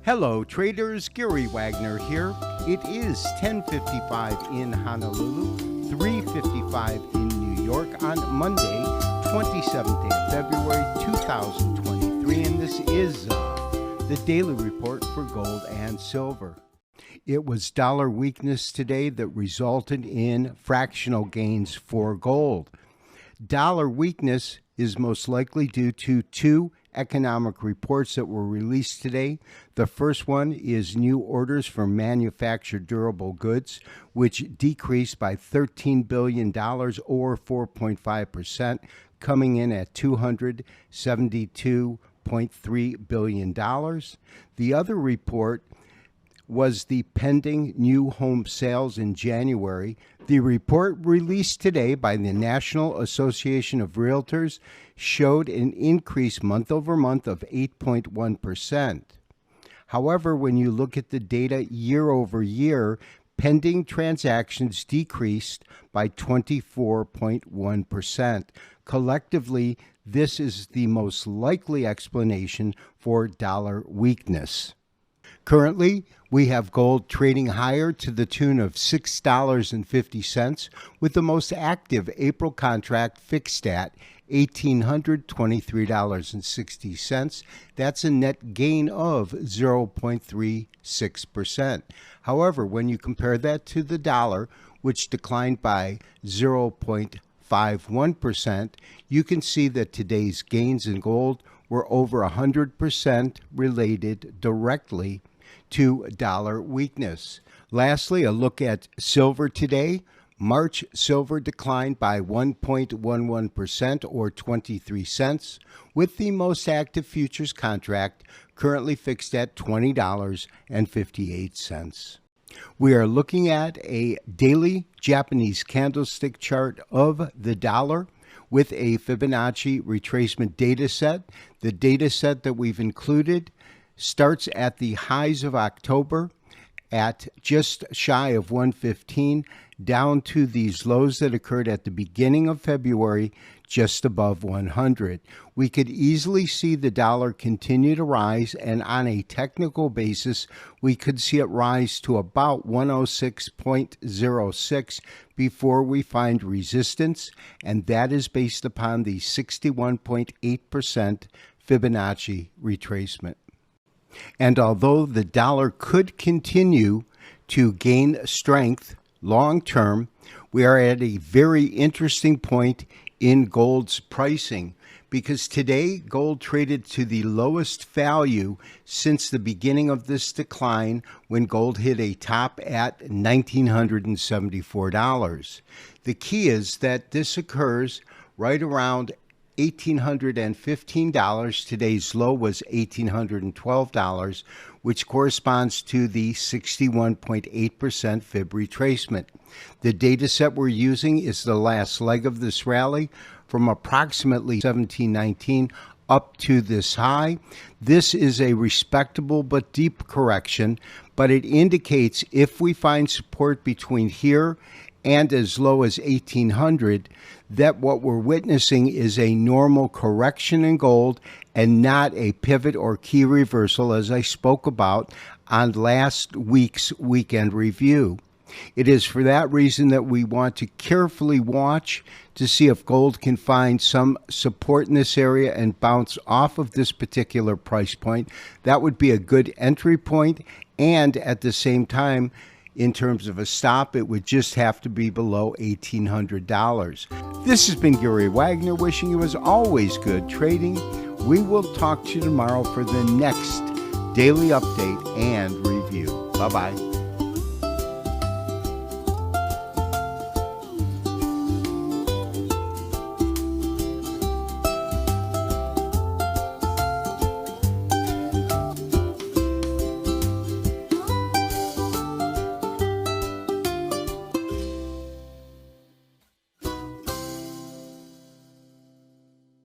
Hello traders, Gary Wagner here. It is 10:55 in Honolulu, 3:55 in New York on Monday, 27th day of February 2023, and this is the daily report for gold and silver. It was dollar weakness today that resulted in fractional gains for gold. Dollar weakness is most likely due to two economic reports that were released today. The first one is new orders for manufactured durable goods, which decreased by $13 billion or 4.5%, coming in at $272.3 billion. The other report was the pending new home sales in January. The report released today by the National Association of Realtors showed an increase month over month of 8.1%. However, when you look at the data year over year, pending transactions decreased by 24.1%. Collectively, this is the most likely explanation for dollar weakness. Currently, we have gold trading higher to the tune of $6.50, with the most active April contract fixed at $1,823.60. That's a net gain of 0.36%. However, when you compare that to the dollar, which declined by 0.51%, you can see that today's gains in gold were over 100% related directly to dollar weakness. Lastly, a look at silver today. March silver declined by 1.11% or 23 cents, with the most active futures contract currently fixed at $20.58. We are looking at a daily Japanese candlestick chart of the dollar with a Fibonacci retracement data set. The data set that we've included starts at the highs of October at just shy of 115, down to these lows that occurred at the beginning of February, just above 100. We could easily see the dollar continue to rise, and on a technical basis, we could see it rise to about 106.06 before we find resistance, and that is based upon the 61.8% Fibonacci retracement. And although the dollar could continue to gain strength long term, we are at a very interesting point in gold's pricing, because today gold traded to the lowest value since the beginning of this decline, when gold hit a top at $1,974. The key is that this occurs right around $1,815. Today's low was $1,812, which corresponds to the 61.8% Fib retracement. The data set we're using is the last leg of this rally from approximately 1719 up to this high. This is a respectable but deep correction, but it indicates if we find support between here and as low as 1800, that what we're witnessing is a normal correction in gold and not a pivot or key reversal, as I spoke about on last week's weekend review. It is for that reason that we want to carefully watch to see if gold can find some support in this area and bounce off of this particular price point. That would be a good entry point, and at the same time, in terms of a stop, it would just have to be below $1,800. This has been Gary Wagner, wishing you as always good trading. We will talk to you tomorrow for the next daily update and review. Bye-bye.